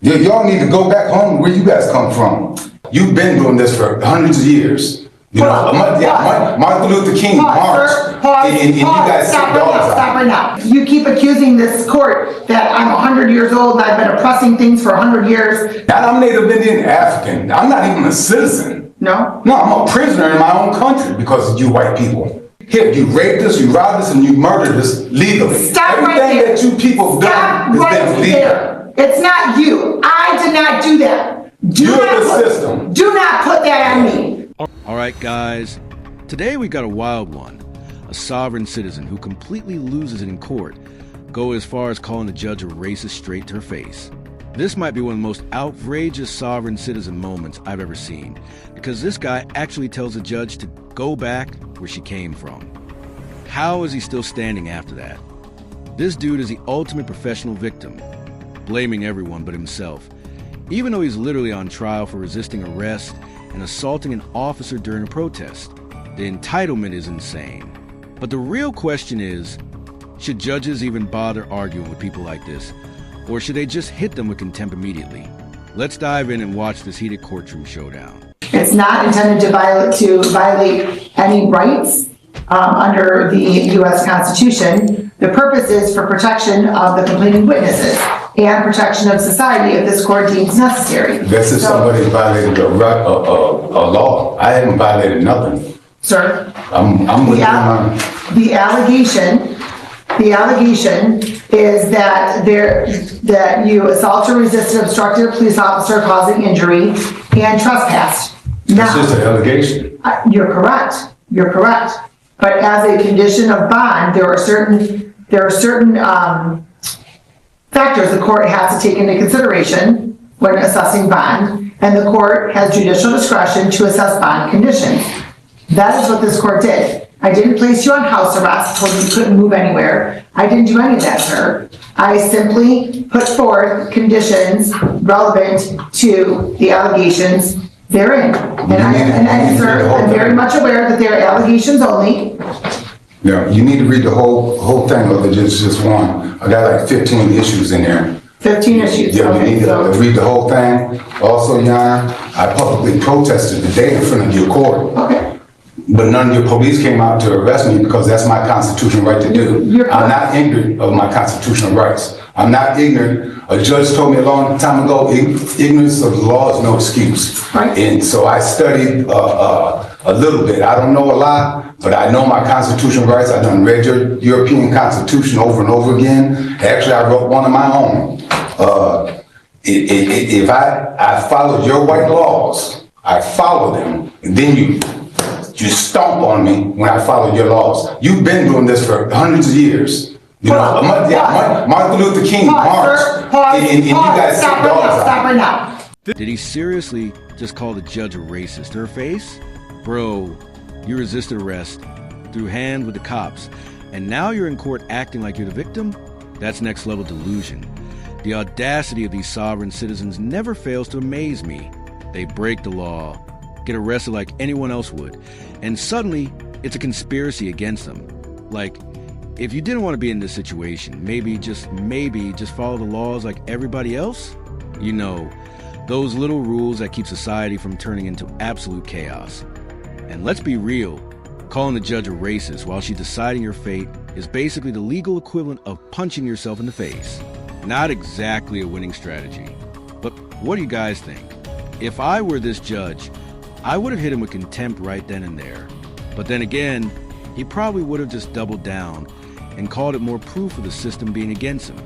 Y'all need to go back home where you guys come from. You've been doing this for hundreds of years. You know, Martin Luther King marched, and you guys stop right now. You keep accusing this court that I'm 100 years old and I've been oppressing things for 100 years. And I'm Native Indian African. I'm not even a citizen. No? No, I'm a prisoner in my own country because of you white people. Here, you raped us, you robbed us, and you murdered us legally. Stop right there. Everything that you people have done has been legal. There. It's not you. I did not do that. You're the system. Do not put that on me. All right, guys. Today we got a wild one. A sovereign citizen who completely loses it in court. Go as far as calling the judge a racist straight to her face. This might be one of the most outrageous sovereign citizen moments I've ever seen, because this guy actually tells the judge to go back where she came from. How is he still standing after that? This dude is the ultimate professional victim, blaming everyone but himself, even though he's literally on trial for resisting arrest and assaulting an officer during a protest. The entitlement is insane. But the real question is, should judges even bother arguing with people like this? Or should they just hit them with contempt immediately? Let's dive in and watch this heated courtroom showdown. It's not intended to violate any rights under the U.S. Constitution. The purpose is for protection of the complaining witnesses and protection of society if this court deems necessary. That's if somebody violated a law. I haven't violated nothing. Sir, I'm with the allegation is that you assaulted, resisted, obstructed a police officer causing injury, and trespassed. That's just an allegation. You're correct. You're correct. But as a condition of bond, there are certain factors the court has to take into consideration when assessing bond, and the court has judicial discretion to assess bond conditions. That is what this court did. I didn't place you on house arrest, told you couldn't move anywhere. I didn't do any of that, sir. I simply put forth conditions relevant to the allegations therein. And sir, I'm very much aware that they're allegations only. Yeah, you need to read the whole thing, other than just one. I got like 15 issues in there. 15 issues. Yeah, okay, you need to read the whole thing. Also, Your Honor, I publicly protested today in front of your court. Okay. But none of your police came out to arrest me because that's my constitutional right to do. I'm not ignorant of my constitutional rights. I'm not ignorant. A judge told me a long time ago, ignorance of the law is no excuse. Right. And so I studied a little bit. I don't know a lot, but I know my constitutional rights. I've done read your European Constitution over and over again. Actually, I wrote one of my own. If I followed your white laws, I follow them, and then you stomp on me when I follow your laws. You've been doing this for hundreds of years. You know, Martin Luther King marched, and you guys stop right now. Did he seriously just call the judge a racist to her face? Bro, you resisted arrest, threw hand with the cops, and now you're in court acting like you're the victim? That's next level delusion. The audacity of these sovereign citizens never fails to amaze me. They break the law, get arrested like anyone else would, and suddenly it's a conspiracy against them. Like, if you didn't want to be in this situation, maybe just follow the laws like everybody else? You know, those little rules that keep society from turning into absolute chaos. And let's be real, calling the judge a racist while she's deciding your fate is basically the legal equivalent of punching yourself in the face. Not exactly a winning strategy. But what do you guys think? If I were this judge, I would have hit him with contempt right then and there. But then again, he probably would have just doubled down and called it more proof of the system being against him.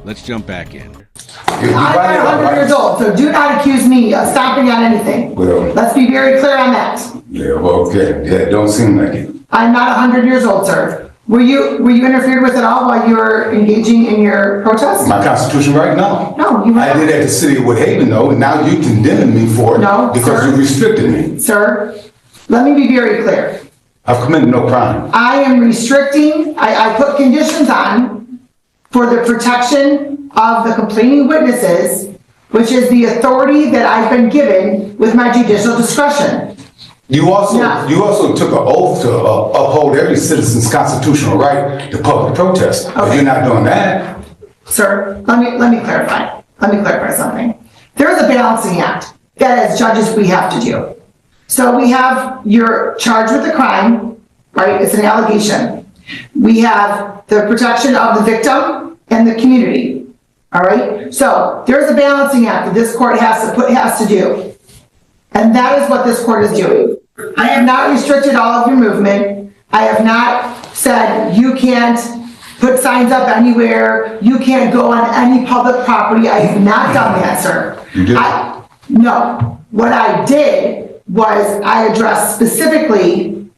Let's jump back in. I'm not 100 years old, so do not accuse me of stomping on anything. Well, let's be very clear on that. Yeah, well, okay. Yeah, don't seem like it. I'm not 100 years old, sir. Were you interfered with at all while you were engaging in your protest? My constitutional right? No. No, you were I did at the city of Woodhaven, though, and now you condemning me for it because you restricted me. Sir, let me be very clear. I've committed no crime. I am restricting, I put conditions on for the protection of the complaining witnesses, which is the authority that I've been given with my judicial discretion. You also took an oath to uphold every citizen's constitutional right to public protest. Okay. But you're not doing that. Sir, let me clarify. let me clarify something. There's a balancing act that as judges we have to do. So we have you're charged with a crime, right? It's an allegation. We have the protection of the victim and the community. All right. So there's a balancing act that this court has to do. And that is what this court is doing. I have not restricted all of your movement. I have not said you can't put signs up anywhere. You can't go on any public property. I have not done that, sir. You did? No. What I did was I addressed specifically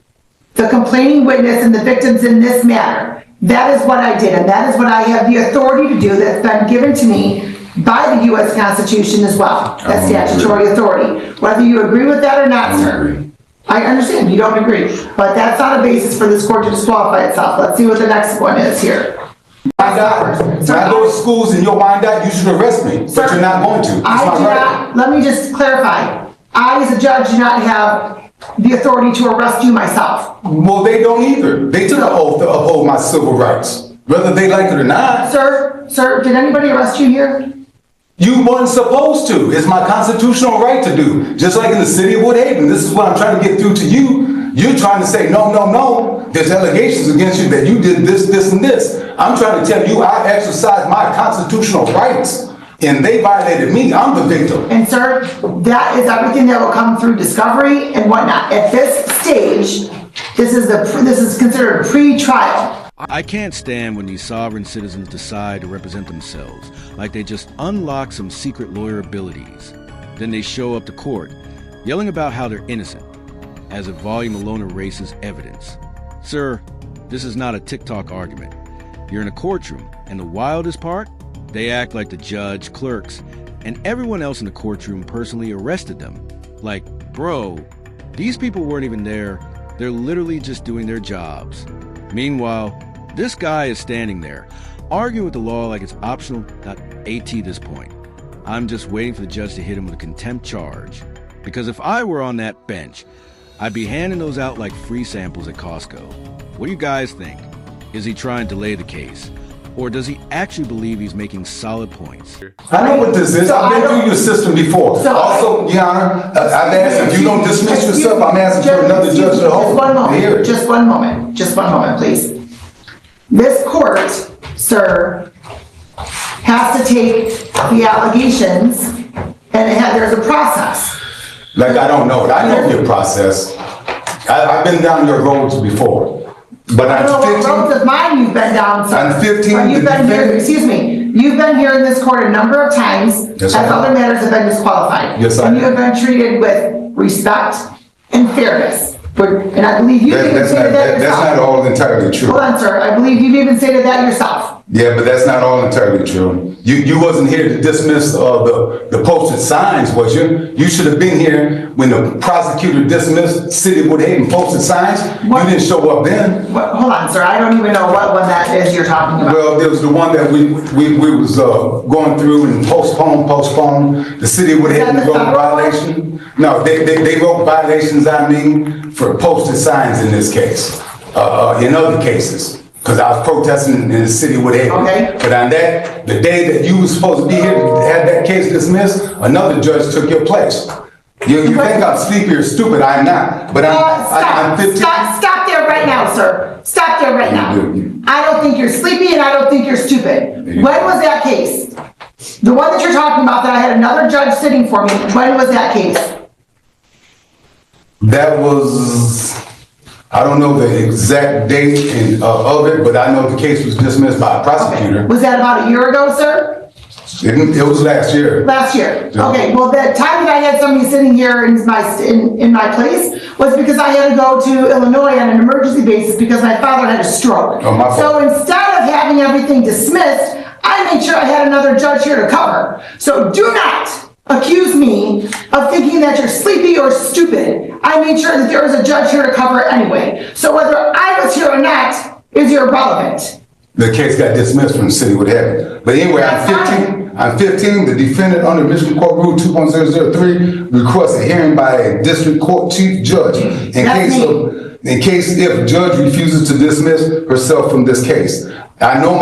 the complaining witness and the victims in this manner. That is what I did, and that is what I have the authority to do that's been given to me by the U.S. Constitution as well. That's statutory authority. Whether you agree with that or not, sir. I understand you don't agree, but that's not a basis for this court to disqualify itself. Let's see what the next one is here. When I go to schools and you'll wind out, you should arrest me, but you're not going to. Let me just clarify. I, as a judge, do not have the authority to arrest you myself. Well, they don't either. They took an oath to uphold my civil rights, whether they like it or not. Sir, did anybody arrest you here? You weren't supposed to. It's my constitutional right to do. Just like in the city of Woodhaven. This is what I'm trying to get through to you. You're trying to say, no. There's allegations against you that you did this, and this. I'm trying to tell you I exercised my constitutional rights, and they violated me. I'm the victim. And sir, that is everything that will come through discovery and whatnot. At this stage, this is considered pre-trial. I can't stand when these sovereign citizens decide to represent themselves, like they just unlock some secret lawyer abilities. Then they show up to court, yelling about how they're innocent, as if volume alone erases evidence. Sir, this is not a TikTok argument. You're in a courtroom, and the wildest part? They act like the judge, clerks, and everyone else in the courtroom personally arrested them. Like, bro, these people weren't even there. They're literally just doing their jobs. Meanwhile, this guy is standing there, arguing with the law like it's optional, not AT this point. I'm just waiting for the judge to hit him with a contempt charge. Because if I were on that bench, I'd be handing those out like free samples at Costco. What do you guys think? Is he trying to delay the case? Or does he actually believe he's making solid points? I know what this is. I've been through your system before. Also, Your Honor, I've asked if you don't dismiss yourself, I'm asking for another judge to hold. Just one moment, please. This court, sir, has to take the allegations, and there's a process. Like, I don't know it. I know your process. I've been down your roads before. But I don't know what roads of mine you've been down, sir. I'm 15. You've been here, excuse me, you've been here in this court a number of times, as other matters have been disqualified. Yes, I And you have been treated with respect and fairness. And I believe you've even stated that yourself. That's not all entirely true. Hold on, sir. I believe you've even stated that yourself. Yeah, but that's not all entirely true. You wasn't here to dismiss the posted signs, was you? You should have been here when the prosecutor dismissed City of Woodhaven posted signs. You didn't show up then. Hold on, sir. I don't even know what one that is you're talking about. Well, there was the one that we was going through and postponed. The City of Woodhaven wrote violation. No, they wrote violations on me for posted signs in this case. In other cases. Because I was protesting in the City of Woodhaven. Okay. But on the day that you were supposed to be here to have that case dismissed, another judge took your place. You think I'm sleepy or stupid? I'm not. But I'm 15. Stop there right now, sir. Stop there right now. I don't think you're sleepy and I don't think you're stupid. When was that case? The one that you're talking about that I had another judge sitting for me, when was that case? That was... I don't know the exact date of it, but I know the case was dismissed by a prosecutor. Okay. Was that about a year ago, sir? It was last year. Last year. Yeah. Okay. Well, the time that I had somebody sitting here in my place was because I had to go to Illinois on an emergency basis because my father had a stroke. Oh, my fault. So instead of having everything dismissed, I made sure I had another judge here to cover. So do not accuse me of thinking that you're sleepy or stupid. I made sure that there was a judge here to cover it anyway. So whether I was here or not is irrelevant. The case got dismissed from the City of Woodhaven. But anyway, I'm 15. The defendant under Michigan Court Rule 2.003 requests a hearing by a district court chief judge in case if judge refuses to dismiss herself from this case. I know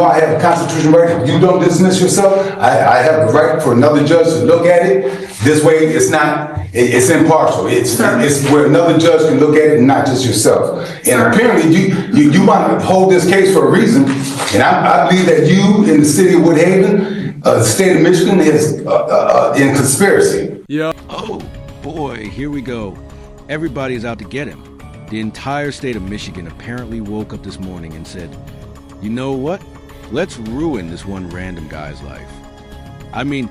I have a constitutional right. If you don't dismiss yourself, I have the right for another judge to look at it. This way, it's impartial. It's where another judge can look at it and not just yourself. And apparently, you want to hold this case for a reason. And I believe that you in the city of Woodhaven, the state of Michigan, is in conspiracy. Yeah. Oh boy, here we go. Everybody is out to get him. The entire state of Michigan apparently woke up this morning and said, you know what? Let's ruin this one random guy's life. I mean,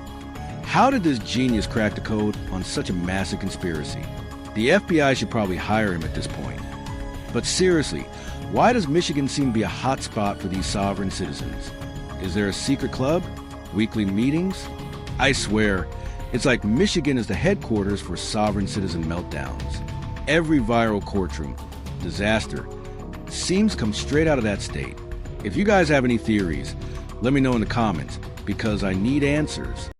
how did this genius crack the code on such a massive conspiracy? The FBI should probably hire him at this point. But seriously, why does Michigan seem to be a hot spot for these sovereign citizens? Is there a secret club? Weekly meetings? I swear, it's like Michigan is the headquarters for sovereign citizen meltdowns. Every viral courtroom disaster seems to come straight out of that state. If you guys have any theories, let me know in the comments, because I need answers.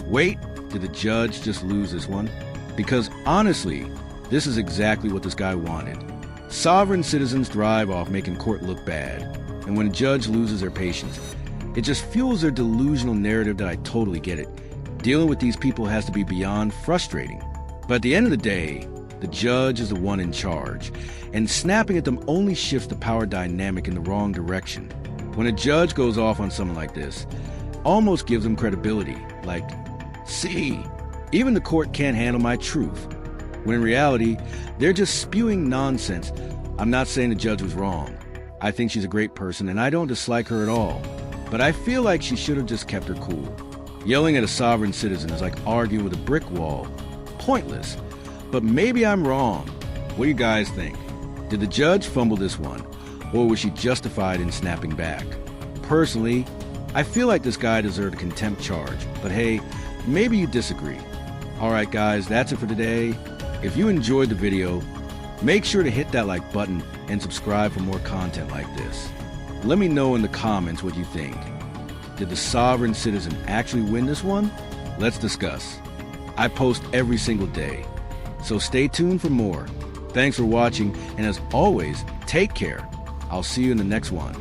Wait, did the judge just lose this one? Because honestly, this is exactly what this guy wanted. Sovereign citizens thrive off making court look bad, and when a judge loses their patience, it just fuels their delusional narrative that I totally get it. Dealing with these people has to be beyond frustrating. But at the end of the day, The judge is the one in charge, and snapping at them only shifts the power dynamic in the wrong direction. When a judge goes off on someone like this, almost gives them credibility, like, see, even the court can't handle my truth. When in reality, they're just spewing nonsense. I'm not saying the judge was wrong. I think she's a great person, and I don't dislike her at all. But I feel like she should have just kept her cool. Yelling at a sovereign citizen is like arguing with a brick wall. Pointless. But maybe I'm wrong. What do you guys think? Did the judge fumble this one, or was she justified in snapping back? Personally, I feel like this guy deserved a contempt charge, but hey, maybe you disagree. Alright guys, that's it for today. If you enjoyed the video, make sure to hit that like button and subscribe for more content like this. Let me know in the comments what you think. Did the sovereign citizen actually win this one? Let's discuss. I post every single day, so stay tuned for more. Thanks for watching, and as always, take care. I'll see you in the next one.